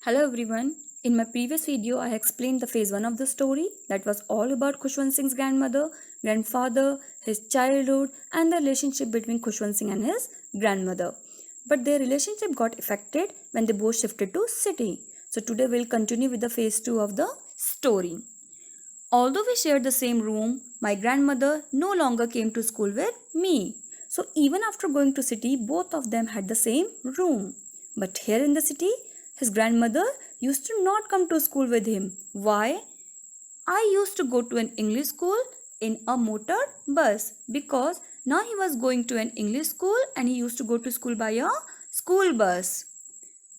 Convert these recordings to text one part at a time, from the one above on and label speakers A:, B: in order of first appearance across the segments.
A: Hello everyone. In my previous video, I explained the phase 1 of the story that was all about Khushwant Singh's grandmother, grandfather, his childhood, and the relationship between Khushwant Singh and his grandmother. But their relationship got affected when they both shifted to city. So today we'll continue with the phase 2 of the story. Although we shared the same room, my grandmother no longer came to school with me. So even after going to city, both of them had the same room. But here in the city, his grandmother used to not come to school with him. Why? I used to go to an English school in a motor bus because now he was going to an English school and he used to go to school by a school bus.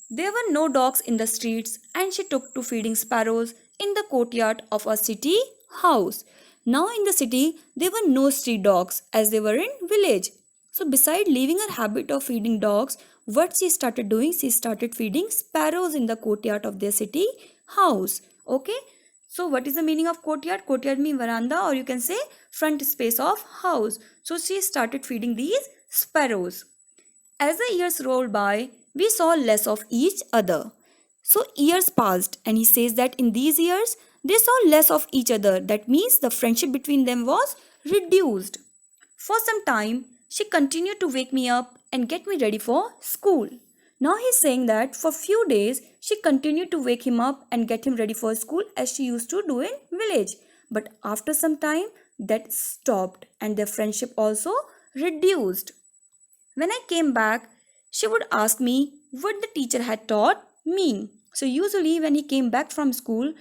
A: There were no dogs in the streets and she took to feeding sparrows in the courtyard of a city house. Now in the city, there were no street dogs as they were in village. So beside leaving her habit of feeding dogs, what she started doing, she started feeding sparrows in the courtyard of their city house. Okay. So what is the meaning of courtyard? Courtyard means veranda, or you can say front space of house. So she started feeding these sparrows. As the years rolled by, we saw less of each other. So years passed, and he says that in these years, they saw less of each other. That means the friendship between them was reduced. For some time, she continued to wake me up and get me ready for school. Now he's saying that for few days, she continued to wake him up and get him ready for school as she used to do in village. But after some time, that stopped and their friendship also reduced. When I came back, she would ask me what the teacher had taught me. So, usually, when he came back from school,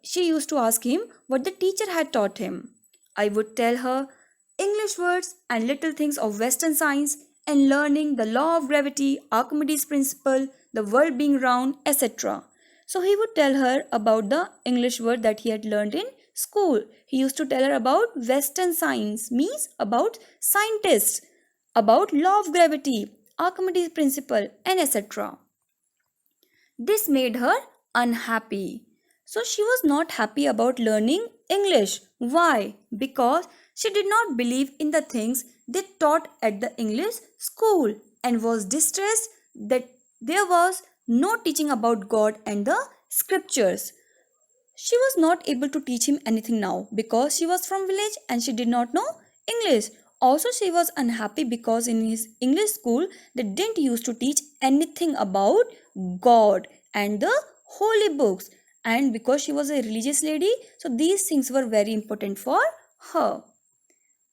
A: she used to ask him what the teacher had taught him. I would tell her English words and little things of Western science and learning the law of gravity, Archimedes' principle, the world being round, etc. So, he would tell her about the English word that he had learned in school. He used to tell her about Western science, means about scientists, about law of gravity, Archimedes principle, and etc. This made her unhappy. So she was not happy about learning English. Why? Because she did not believe in the things they taught at the English school and was distressed that there was no teaching about God and the scriptures. She was not able to teach him anything now because she was from village and she did not know English. Also, she was unhappy because in his English school they didn't used to teach anything about God and the holy books. And because she was a religious lady, so these things were very important for her.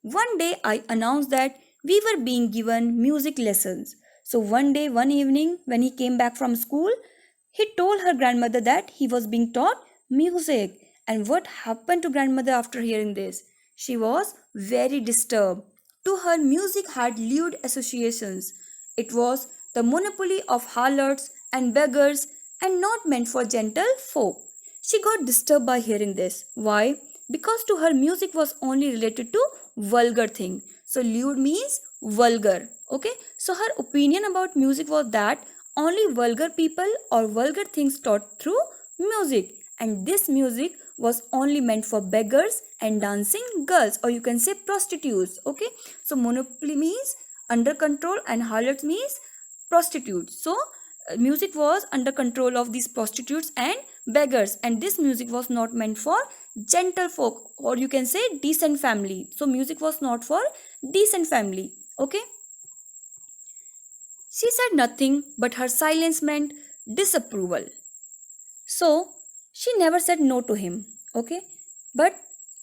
A: One day I announced that we were being given music lessons. So one day, one evening, when he came back from school, he told her grandmother that he was being taught music. And what happened to grandmother after hearing this? She was very disturbed. To her, music had lewd associations. It was the monopoly of harlots and beggars and not meant for gentle folk. She got disturbed by hearing this. Why? Because to her, music was only related to vulgar thing. So lewd means vulgar. Okay. So her opinion about music was that only vulgar people or vulgar things taught through music, and this music was only meant for beggars and dancing girls, or you can say prostitutes. Okay. So monopoly means under control and harlots means prostitutes. So music was under control of these prostitutes and beggars, and this music was not meant for gentle folk, or you can say decent family. So music was not for decent family. Okay. She said nothing, but her silence meant disapproval. So she never said no to him. Okay. But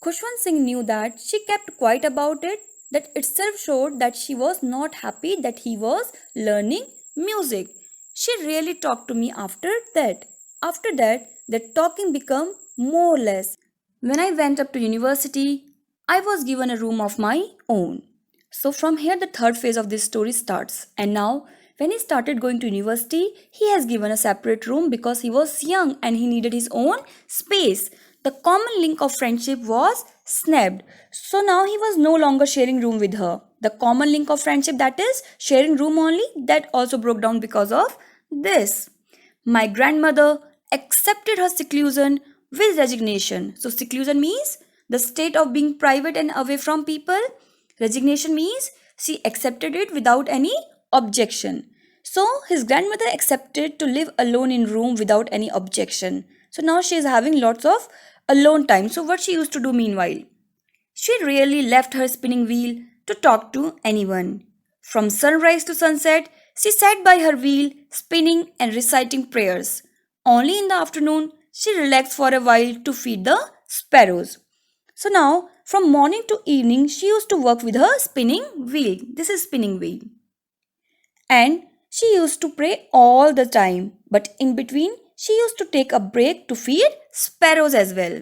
A: Khushwant Singh knew that she kept quiet about it. That itself showed that she was not happy that he was learning music. She really talked to me after that. After that, the talking became more or less. When I went up to university, I was given a room of my own. So from here the third phase of this story starts. And now when he started going to university, he has given a separate room because he was young and he needed his own space. The common link of friendship was snapped. So now he was no longer sharing room with her. The common link of friendship, that is sharing room only, that also broke down because of this. My grandmother accepted her seclusion with resignation. So seclusion means the state of being private and away from people. Resignation means she accepted it without any objection. So his grandmother accepted to live alone in room without any objection. So now she is having lots of alone time. So what she used to do meanwhile? She rarely left her spinning wheel to talk to anyone. From sunrise to sunset, she sat by her wheel, spinning and reciting prayers. Only in the afternoon, she relaxed for a while to feed the sparrows. So now, from morning to evening, she used to work with her spinning wheel. This is spinning wheel. And she used to pray all the time. But in between, she used to take a break to feed sparrows as well.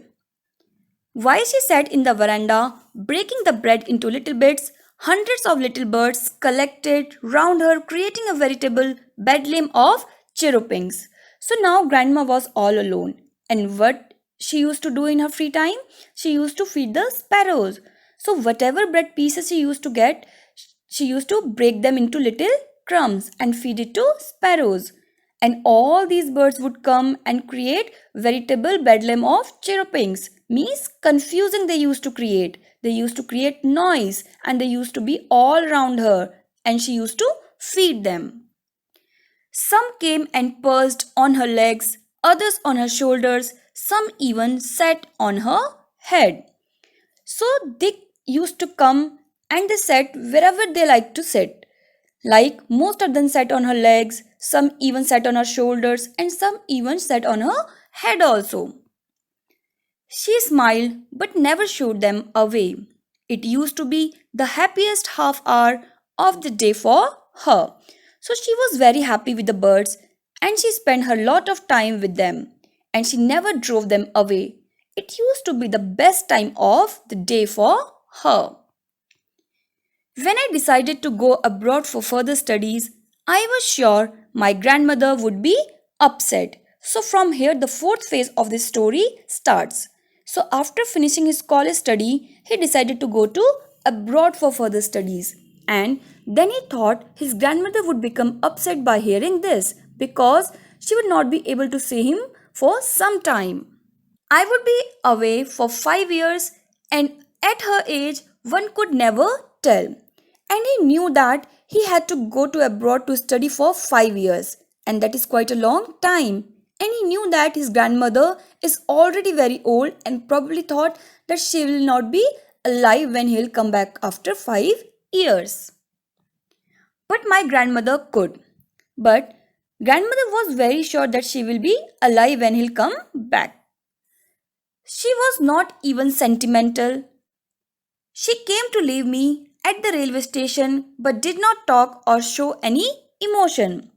A: While she sat in the veranda, breaking the bread into little bits, hundreds of little birds collected round her, creating a veritable bedlam of chirrupings. So now Grandma was all alone. And what she used to do in her free time? She used to feed the sparrows. So whatever bread pieces she used to get, she used to break them into little crumbs and feed it to sparrows. And all these birds would come and create veritable bedlam of chirrupings. Means confusing they used to create. They used to create noise and they used to be all around her and she used to feed them. Some came and perched on her legs, others on her shoulders, some even sat on her head. So they used to come and they sat wherever they liked to sit. Like most of them sat on her legs, some even sat on her shoulders, and some even sat on her head also. She smiled but never showed them away. It used to be the happiest half hour of the day for her. So she was very happy with the birds and she spent her lot of time with them and she never drove them away. It used to be the best time of the day for her. When I decided to go abroad for further studies, I was sure my grandmother would be upset. So, from here, the fourth phase of this story starts. So, after finishing his college study, he decided to go to abroad for further studies. And then he thought his grandmother would become upset by hearing this because she would not be able to see him for some time. I would be away for 5 years, and at her age, one could never tell. And he knew that he had to go to abroad to study for 5 years, and that is quite a long time. And he knew that his grandmother is already very old and probably thought that she will not be alive when he'll come back after 5 years. But my grandmother could. But grandmother was very sure that she will be alive when he'll come back. She was not even sentimental. She came to leave me at the railway station but did not talk or show any emotion.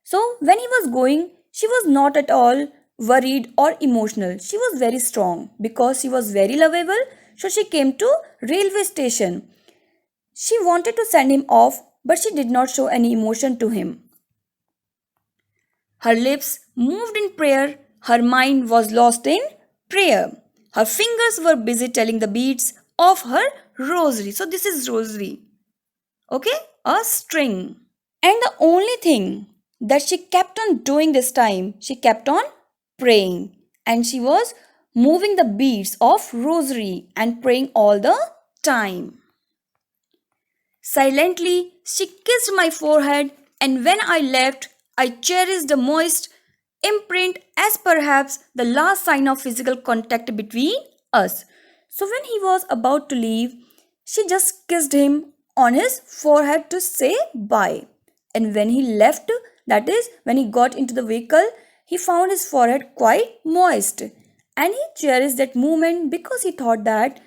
A: So, when he was going, she was not at all worried or emotional. She was very strong because she was very lovable. So, she came to railway station. She wanted to send him off but she did not show any emotion to him. Her lips moved in prayer, her mind was lost in prayer. Her fingers were busy telling the beads of her rosary. So, this is rosary, okay? A string. And the only thing that she kept on doing this time, she kept on praying. And she was moving the beads of rosary and praying all the time. Silently, she kissed my forehead, and when I left, I cherished the moist imprint as perhaps the last sign of physical contact between us. So, when he was about to leave, she just kissed him on his forehead to say bye. And when he left, that is, when he got into the vehicle, he found his forehead quite moist. And he cherished that moment because he thought that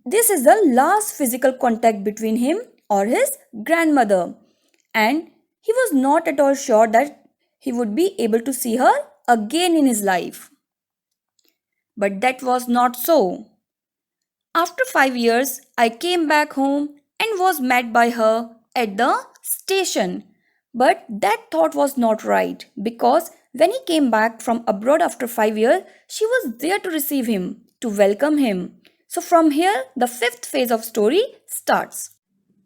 A: this is the last physical contact between him or his grandmother, and he was not at all sure that he would be able to see her again in his life. But that was not so. After 5 years, I came back home and was met by her at the station. But that thought was not right because when he came back from abroad after 5 years, she was there to receive him, to welcome him. So from here, the fifth phase of story starts.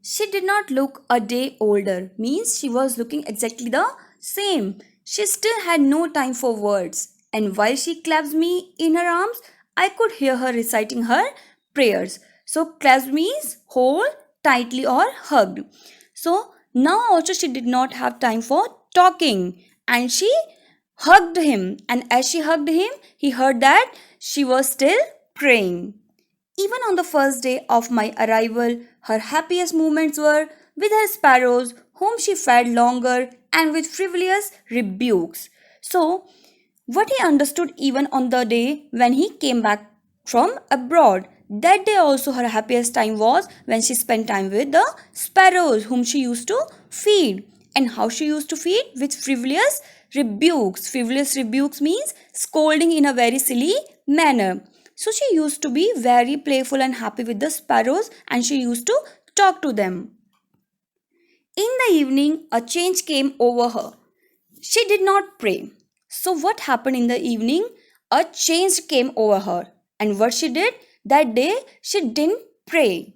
A: She did not look a day older, means she was looking exactly the same. She still had no time for words, and while she clasped me in her arms, I could hear her reciting her prayers. So, clasped means hold tightly or hugged. So, Now also she did not have time for talking, and she hugged him. And as she hugged him, he heard that she was still praying. Even on the first day of my arrival, her happiest moments were with her sparrows, whom she fed longer, and with frivolous rebukes. So, what he understood even on the day when he came back from abroad, that day also her happiest time was when she spent time with the sparrows whom she used to feed. And how she used to feed? With frivolous rebukes. Frivolous rebukes means scolding in a very silly manner. So she used to be very playful and happy with the sparrows, and she used to talk to them. In the evening, a change came over her. She did not pray. So, what happened in the evening? A change came over her. And what she did? That day, she didn't pray.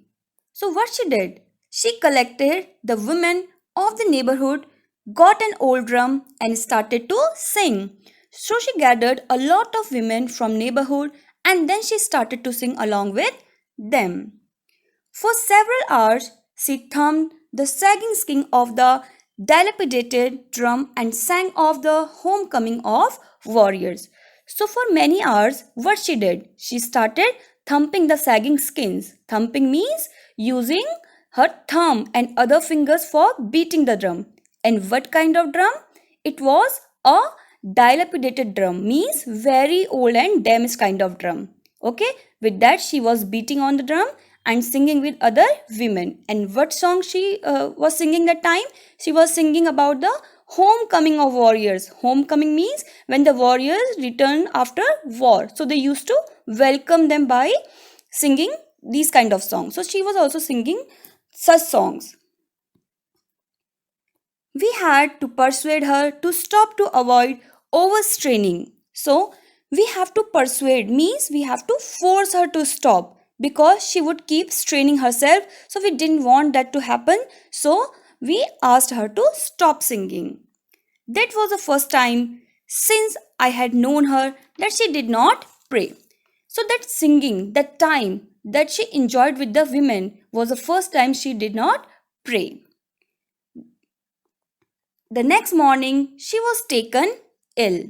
A: So, what she did? She collected the women of the neighborhood, got an old drum, and started to sing. So, she gathered a lot of women from neighborhood, and then she started to sing along with them. For several hours, she thumped the sagging skin of the dilapidated drum and sang of the homecoming of warriors. So, for many hours, what she did? She started thumping the sagging skins. Thumping means using her thumb and other fingers for beating the drum. And what kind of drum? It was a dilapidated drum, means very old and damaged kind of drum. Okay, with that she was beating on the drum and singing with other women. And what song she was singing that time? She was singing about the homecoming of warriors. Homecoming means when the warriors return after war, so they used to welcome them by singing these kind of songs. So she was also singing such songs. We had to persuade her to stop to avoid overstraining. So, we have to persuade means we have to force her to stop because she would keep straining herself. So, we didn't want that to happen. So, we asked her to stop singing. That was the first time since I had known her that she did not pray. So, that singing, that time that she enjoyed with the women was the first time she did not pray. The next morning, she was taken ill.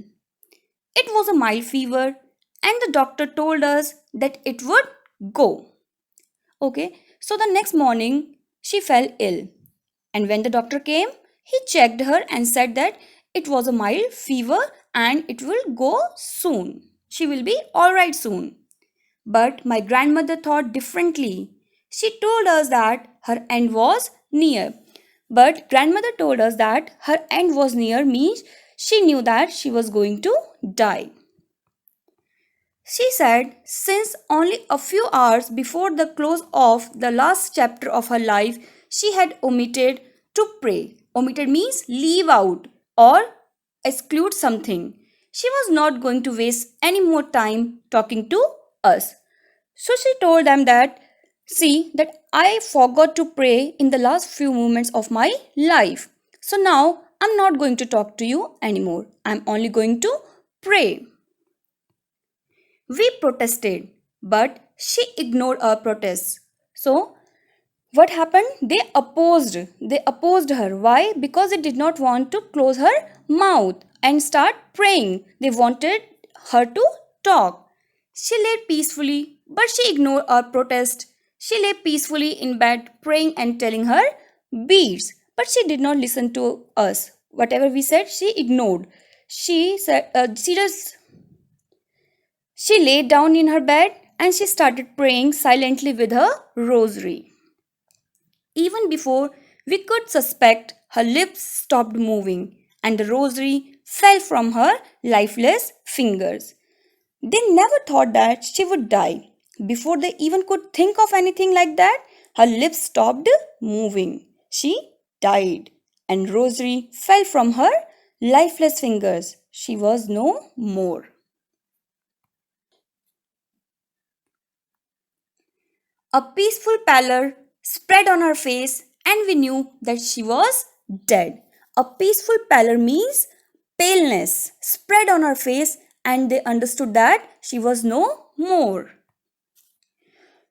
A: It was a mild fever, and the doctor told us that it would go. Okay, so the next morning, she fell ill, and when the doctor came, he checked her and said that it was a mild fever and it will go soon. She will be alright soon. But my grandmother thought differently. She told us that her end was near. But grandmother told us that her end was near means she knew that she was going to die. She said since only a few hours before the close of the last chapter of her life, she had omitted to pray. Omitted means leave out or exclude something. She was not going to waste any more time talking to us. So she told them that, see, that I forgot to pray in the last few moments of my life. So now I'm not going to talk to you anymore. I'm only going to pray. We protested, but she ignored our protests. So what happened? They opposed her. Why? Because they did not want to close her mouth and start praying. They wanted her to talk. She lay peacefully, but she ignored our protest. She lay peacefully in bed praying and telling her beads, but she did not listen to us. Whatever we said, she ignored. She laid down in her bed and she started praying silently with her rosary. Even before we could suspect, her lips stopped moving and the rosary fell from her lifeless fingers. They never thought that she would die. Before they even could think of anything like that, her lips stopped moving. She died, and rosary fell from her lifeless fingers. She was no more. A peaceful pallor spread on her face, and we knew that she was dead. A peaceful pallor means paleness spread on her face, and they understood that she was no more.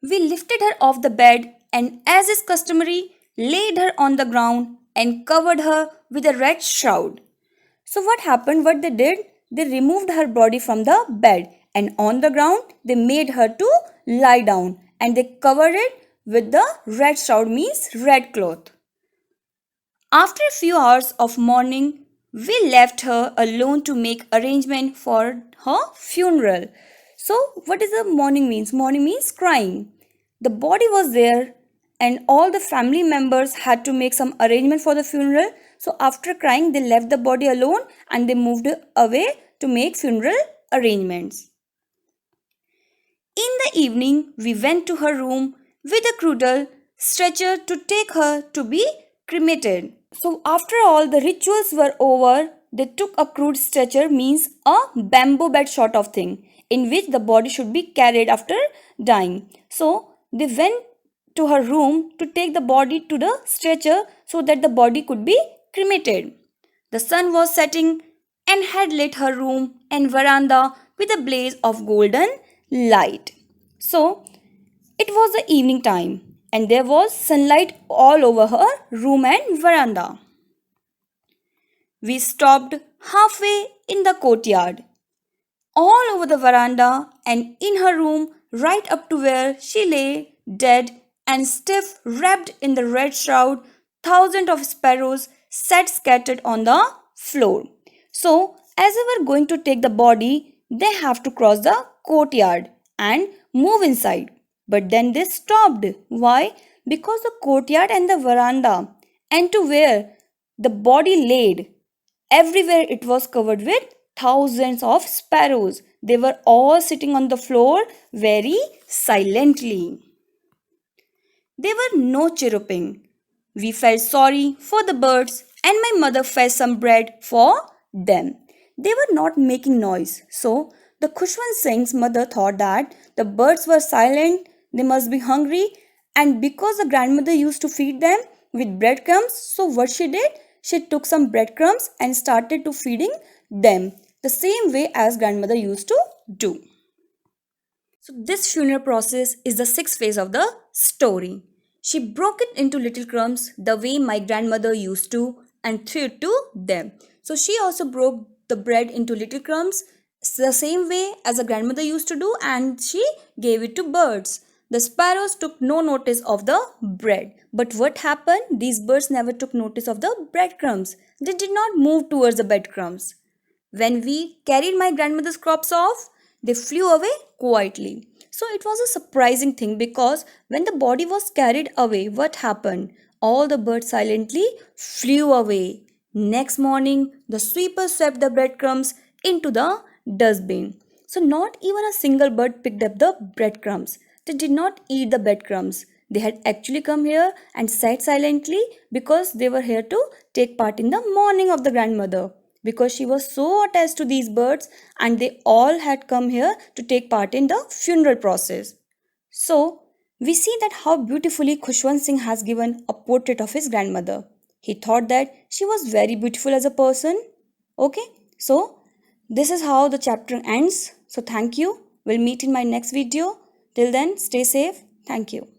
A: We lifted her off the bed and, as is customary, laid her on the ground and covered her with a red shroud. So, what happened? What they did? They removed her body from the bed, and on the ground they made her to lie down, and they covered it with the red shroud, means red cloth. After a few hours of mourning, we left her alone to make arrangement for her funeral. So, what is the mourning means? Mourning means crying. The body was there, and all the family members had to make some arrangement for the funeral. So, after crying, they left the body alone and they moved away to make funeral arrangements. In the evening, we went to her room with a cradle stretcher to take her to be cremated. So, after all the rituals were over, they took a crude stretcher, means a bamboo bed sort of thing, in which the body should be carried after dying. So, they went to her room to take the body to the stretcher so that the body could be cremated. The sun was setting and had lit her room and veranda with a blaze of golden light. So, it was the evening time and there was sunlight all over her room and veranda. We stopped halfway in the courtyard, all over the veranda and in her room, right up to where she lay dead and stiff, wrapped in the red shroud. Thousands of sparrows sat scattered on the floor. So, as they were going to take the body, they have to cross the courtyard and move inside. But then they stopped. Why? Because the courtyard and the veranda, and to where the body laid, everywhere it was covered with thousands of sparrows. They were all sitting on the floor very silently. There were no chirruping. We felt sorry for the birds, and my mother fetched some bread for them. They were not making noise, so the Khushwant Singh's mother thought that the birds were silent, they must be hungry, and because the grandmother used to feed them with breadcrumbs, so what she did? She took some breadcrumbs and started to feeding them the same way as grandmother used to do. So, this funeral process is the sixth phase of the story. She broke it into little crumbs the way my grandmother used to and threw it to them. So, she also broke the bread into little crumbs the same way as a grandmother used to do and she gave it to birds. The sparrows took no notice of the bread. But what happened? These birds never took notice of the breadcrumbs. They did not move towards the breadcrumbs. When we carried my grandmother's crops off, they flew away quietly. So it was a surprising thing because when the body was carried away, what happened? All the birds silently flew away. Next morning, the sweeper swept the breadcrumbs into the dustbin. So not even a single bird picked up the breadcrumbs. They did not eat the breadcrumbs. They had actually come here and sat silently because they were here to take part in the mourning of the grandmother, because she was so attached to these birds and they all had come here to take part in the funeral process. So, we see that how beautifully Khushwant Singh has given a portrait of his grandmother. He thought that she was very beautiful as a person. Okay, so this is how the chapter ends. So, thank you. We'll meet in my next video. Till then, stay safe. Thank you.